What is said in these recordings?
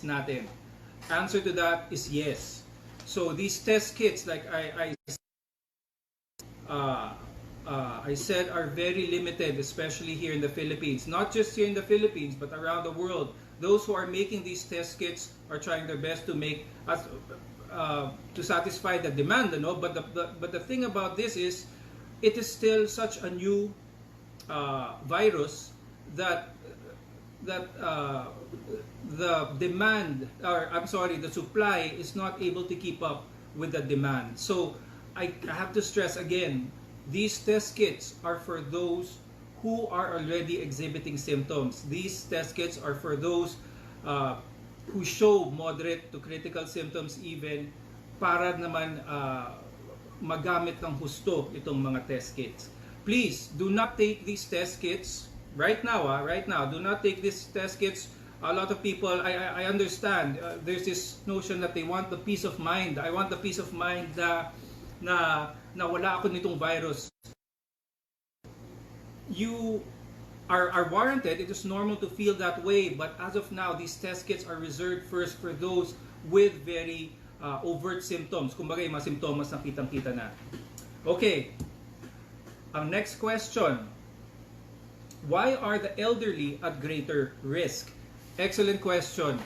natin? Answer to that is yes. So these test kits, like I said, are very limited, especially here in the Philippines. Not just here in the Philippines, but around the world. Those who are making these test kits are trying their best to make to satisfy the demand, no? But the thing about this is, it is still such a new virus that the demand, or I'm sorry, the supply is not able to keep up with the demand. So I have to stress again, these test kits are for those who are already exhibiting symptoms. These test kits are for those who show moderate to critical symptoms even, para naman magamit ng husto itong mga test kits. Please do not take these test kits right now. Do not take these test kits. A lot of people, I understand, there's this notion that they want the peace of mind. I want the peace of mind na wala ako nitong virus. You are warranted. It is normal to feel that way, but as of now, these test kits are reserved first for those with very overt symptoms. Kumbaga, yung mga simptomas na kitang-kita na. Okay. Ang next question. Why are the elderly at greater risk? Excellent question.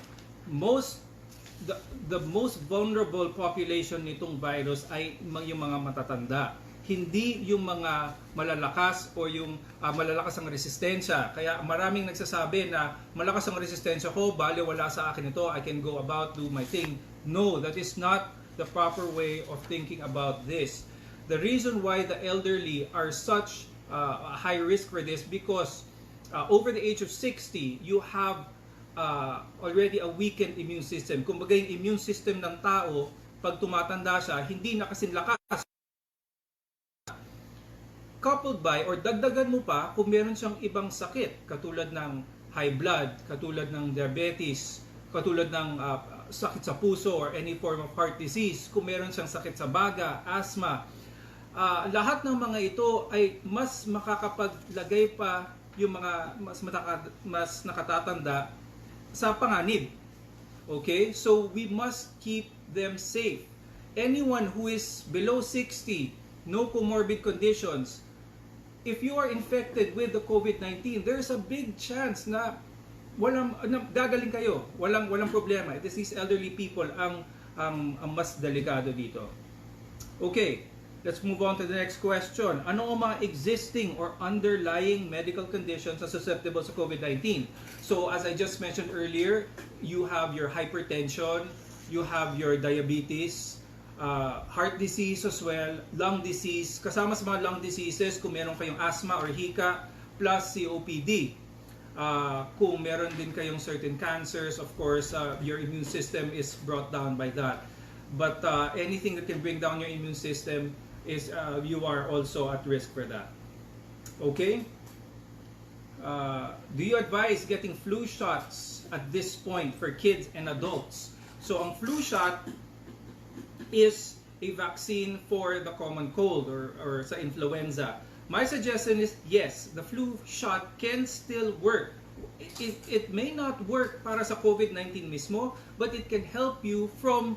The most vulnerable population nitong virus ay yung mga matatanda. Hindi yung mga malalakas o yung malalakas ang resistensya. Kaya maraming nagsasabi na malakas ang resistensya ko, bale wala sa akin ito, I can go about, do my thing. No, that is not the proper way of thinking about this. The reason why the elderly are such a high risk for this, because over the age of 60, you have already a weakened immune system. Kumbaga, yung immune system ng tao, pag tumatanda siya, hindi na kasing lakas. Coupled by, or dagdagan mo pa, kung meron siyang ibang sakit, katulad ng high blood, katulad ng diabetes, katulad ng sakit sa puso or any form of heart disease, kung meron siyang sakit sa baga, asthma, lahat ng mga ito ay mas makakapaglagay pa yung mga mas nakatatanda sa panganib. Okay? So we must keep them safe. Anyone who is below 60, no comorbid conditions, if you are infected with the COVID-19, there's a big chance na gagaling kayo. Walang problema. It is these elderly people ang mas delikado dito. Okay, let's move on to the next question. Ano ang mga existing or underlying medical conditions na susceptible sa COVID-19? So as I just mentioned earlier, you have your hypertension, you have your diabetes, heart disease as well, lung disease, kasama sa mga lung diseases kung meron kayong asthma or hika, plus COPD. Kung meron din kayong certain cancers, of course, your immune system is brought down by that. But anything that can bring down your immune system is you are also at risk for that. Okay? Do you advise getting flu shots at this point for kids and adults? So ang flu shot is a vaccine for the common cold or sa influenza. My suggestion is yes, the flu shot can still work. It may not work para sa COVID-19 mismo, but it can help you from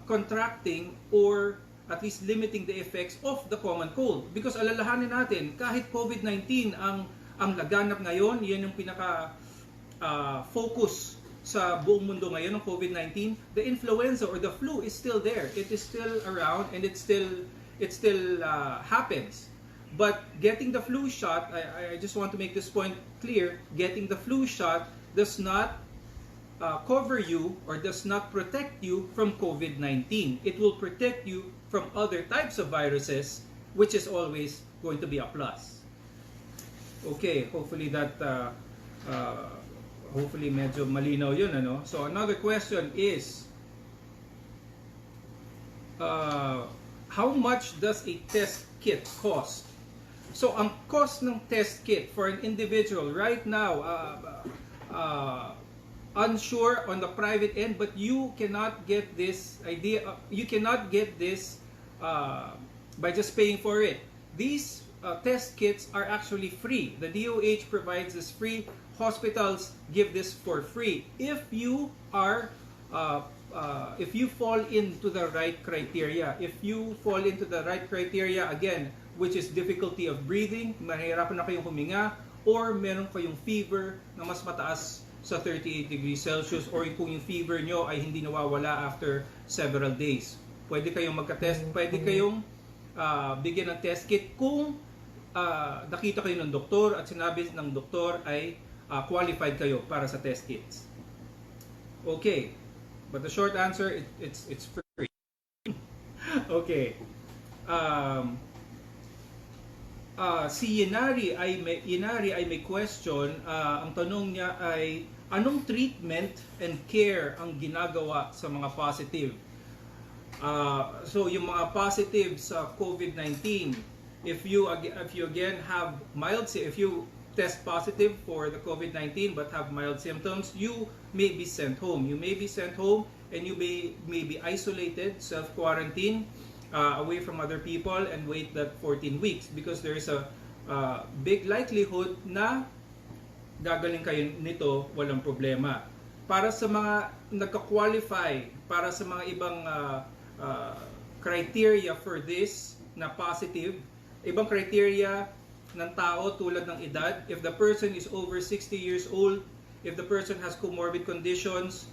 contracting or at least limiting the effects of the common cold. Because alalahanin natin, kahit COVID-19 ang laganap ngayon, yan yung pinaka focus sa buong mundo ngayon ng COVID-19, the influenza or the flu is still there. It is still around and it still happens. But getting the flu shot, I just want to make this point clear, getting the flu shot does not cover you or does not protect you from COVID-19. It will protect you from other types of viruses, which is always going to be a plus. Okay, hopefully that hopefully medyo malinaw yun, ano? So another question is, how much does a test kit cost? So ang cost ng test kit for an individual right now, unsure on the private end, but you cannot get this idea, you cannot get this by just paying for it. These test kits are actually free. The DOH provides this free hospitals give this for free if you are if you fall into the right criteria. If you fall into the right criteria, again, which is difficulty of breathing, mahirapan na kayong huminga, or meron kayong fever na mas mataas sa 38 degrees Celsius, or kung yung fever nyo ay hindi nawawala after several days. Pwede kayong magka-test, pwede kayong bigyan ng test kit kung nakita kayo ng doktor at sinabi ng doktor ay qualified kayo para sa test kits. Okay, but the short answer, it's free. Okay. Si Yenari ay may question. Ang tanong niya ay, anong treatment and care ang ginagawa sa mga positive? So yung mga positive sa COVID-19, if you again have if you test positive for the COVID-19 but have mild symptoms, you may be sent home. You may be sent home and you may be isolated, self-quarantine, away from other people, and wait that 14 weeks because there is a big likelihood na gagaling kayo nito walang problema. Para sa mga nagka-qualify, para sa mga ibang criteria for this na positive, ibang criteria ng tao tulad ng edad, if the person is over 60 years old, if the person has comorbid conditions,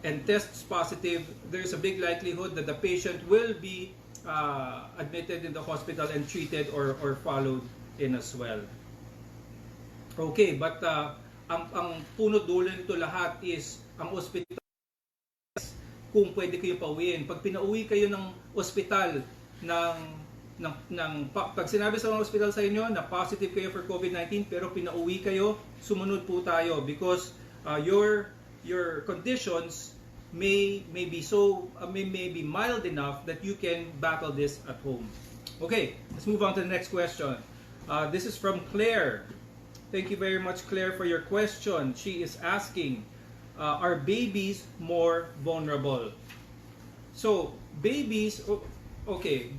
and tests positive, there's a big likelihood that the patient will be admitted in the hospital and treated or followed in as well. Okay, but ang punot dulo nito lahat is ang ospital, kung pwede kayo pauwiin. Pag pinauwi kayo ng ospital pag sinabi sa mga ospital sa inyo na positive kayo for COVID-19 pero pinauwi kayo, sumunod po tayo because your conditions may be mild enough that you can battle this at home. Okay, let's move on to the next question. This is from Claire. Thank you very much, Claire, for your question. She is asking, are babies more vulnerable? So, babies, okay,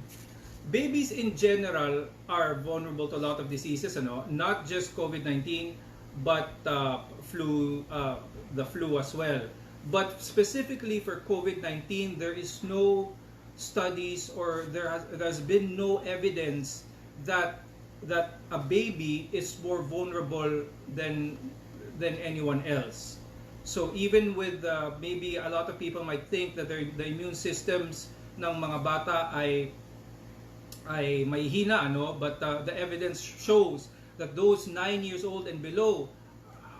babies in general are vulnerable to a lot of diseases, not just COVID-19, but the flu as well. But specifically for COVID-19, there is no studies or there has been no evidence that a baby is more vulnerable than anyone else. So even with maybe a lot of people might think that the immune systems ng mga bata ay may hina, but the evidence shows that those 9 years old and below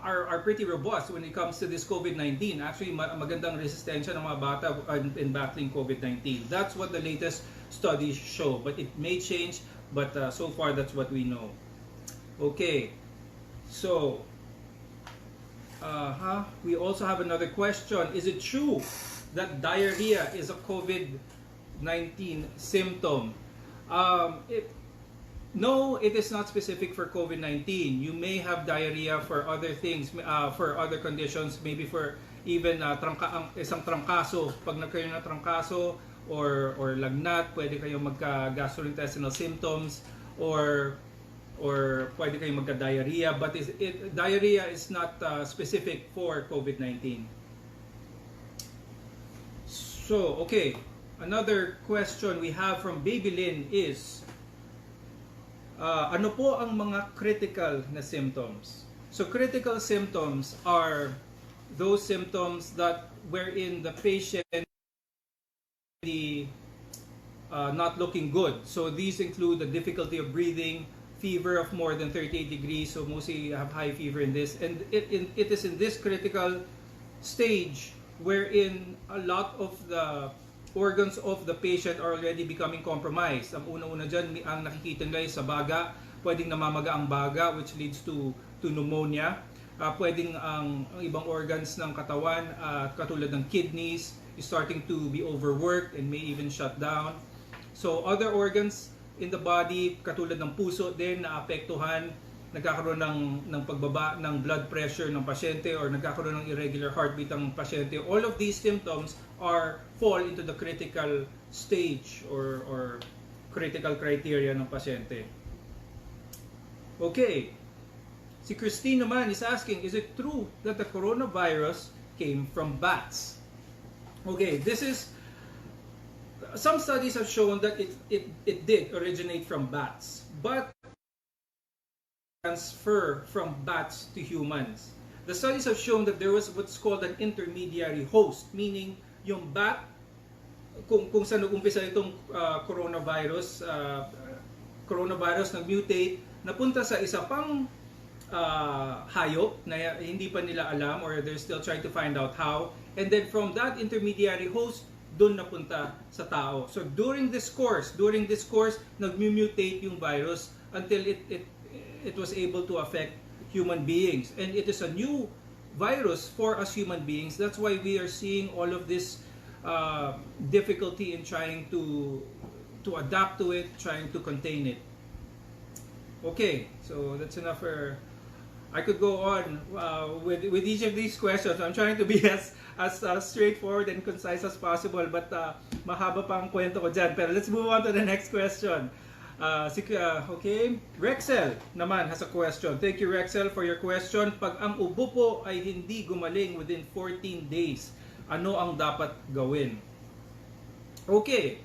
are pretty robust when it comes to this COVID-19. Actually, magandang resistensya ng mga bata in battling COVID-19. That's what the latest studies show, but it may change, but so far that's what we know. Okay, so we also have another question. Is it true that diarrhea is a COVID-19 symptom? No, it is not specific for COVID-19. You may have diarrhea for other things, for other conditions, maybe for even isang trangkaso. Pag nagkaroon ng trangkaso or lagnat, pwede kayong magka-gastrointestinal symptoms or pwede kayong magka-diarrhea. But diarrhea is not specific for COVID-19. So, okay. Another question we have from Baby Lynn is, ano po ang mga critical na symptoms? So critical symptoms are those symptoms that wherein the patient not looking good. So these include the difficulty of breathing, fever of more than 38 degrees, so mostly have high fever in this. And it is in this critical stage wherein a lot of the organs of the patient are already becoming compromised. Ang una-una dyan, ang nakikita nila sa baga, pwedeng namamaga ang baga which leads to pneumonia. Pwedeng ang ibang organs ng katawan, katulad ng kidneys, is starting to be overworked and may even shut down. So other organs in the body, katulad ng puso din, naapektuhan, nagkakaroon ng pagbaba ng blood pressure ng pasyente or nagkakaroon ng irregular heartbeat ng pasyente. All of these symptoms fall into the critical stage or critical criteria ng pasyente. Okay. Si Christine naman is asking, is it true that the coronavirus came from bats? Okay, this is, some studies have shown that it did originate from bats, but transfer from bats to humans. The studies have shown that there was what's called an intermediary host, meaning yung bat, kung saan nag-umpisa itong coronavirus nag-mutate, napunta sa isa pang hayop na hindi pa nila alam, or they're still trying to find out how, and then from that intermediary host, doon napunta sa tao. So during this course, nag-mutate yung virus until it was able to affect human beings, and it is a new virus for us human beings. That's why we are seeing all of this difficulty in trying to adapt to it, trying to contain it. Okay, so that's enough for. I could go on with each of these questions. I'm trying to be as straightforward and concise as possible, but mahaba pa ang kwento ko dyan. Pero let's move on to the next question. Okay, Rexel naman has a question. Thank you, Rexel, for your question. Pag ang ubo po ay hindi gumaling within 14 days, ano ang dapat gawin? Okay,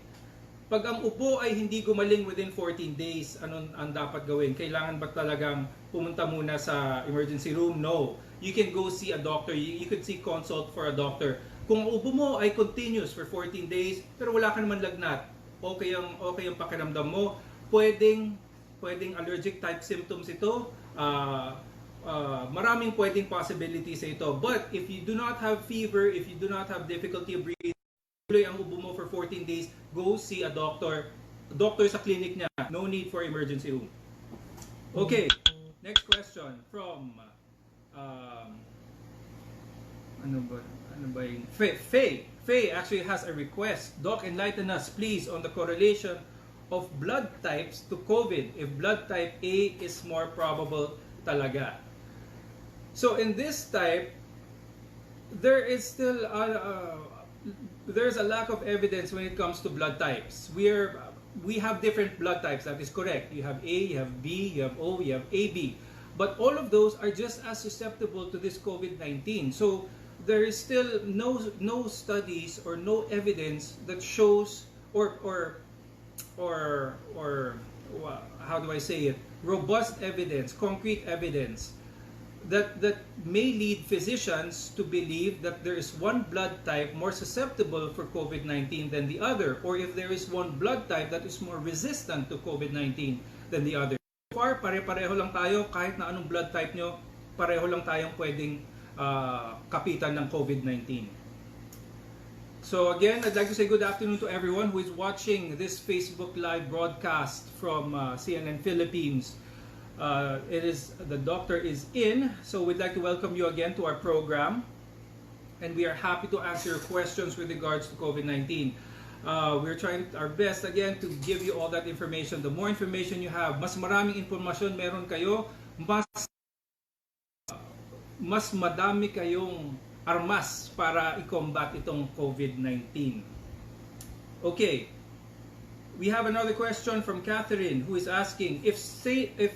pag ang ubo ay hindi gumaling within 14 days, ano ang dapat gawin? Kailangan ba talagang pumunta muna sa emergency room? No. You can go see a doctor. You could see consult for a doctor. Kung ang ubo mo ay continuous for 14 days, pero wala ka naman lagnat, okay ang pakiramdam mo, pwedeng allergic type symptoms ito, maraming pwedeng possibilities sa ito. But if you do not have fever, if you do not have difficulty of breathing, tuloy ang ubo mo for 14 days, go see a doctor sa clinic niya. No need for emergency room. Okay, next question from ano ba yun? Faye actually has a request. Doc, enlighten us please on the correlation of blood types to COVID, if blood type A is more probable talaga. So in this type, there is still there's a lack of evidence when it comes to blood types. We have different blood types, that is correct. You have A, you have B, you have O, you have AB. But all of those are just as susceptible to this COVID-19. So there is still no studies or no evidence that shows or how do I say it? Robust evidence, concrete evidence that may lead physicians to believe that there is one blood type more susceptible for COVID-19 than the other, or if there is one blood type that is more resistant to COVID-19 than the other. So far, pare-pareho lang tayo, kahit na anong blood type nyo, pareho lang tayong pwedeng kapitan ng COVID-19. So again, I'd like to say good afternoon to everyone who is watching this Facebook Live broadcast from CNN Philippines. The doctor is in, so we'd like to welcome you again to our program. And we are happy to answer your questions with regards to COVID-19. We're trying our best again to give you all that information. The more information you have, mas maraming informasyon meron kayo, mas madami kayong armas para i-combat itong COVID-19. Okay, we have another question from Catherine who is asking, if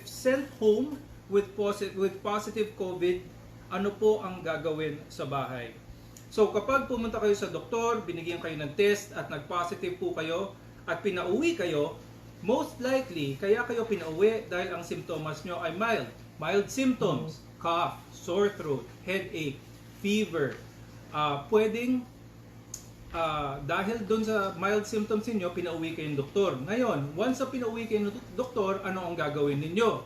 sent home with positive COVID, ano po ang gagawin sa bahay? So kapag pumunta kayo sa doktor, binigyan kayo ng test at nag-positive po kayo at pinauwi kayo, most likely kaya kayo pinauwi dahil ang simptomas nyo ay mild symptoms, cough, sore throat, headache, fever. Pwedeng dahil doon sa mild symptoms ninyo, pinauwi kayong doktor. Ngayon, once na pinauwi kayong doktor, ano ang gagawin ninyo?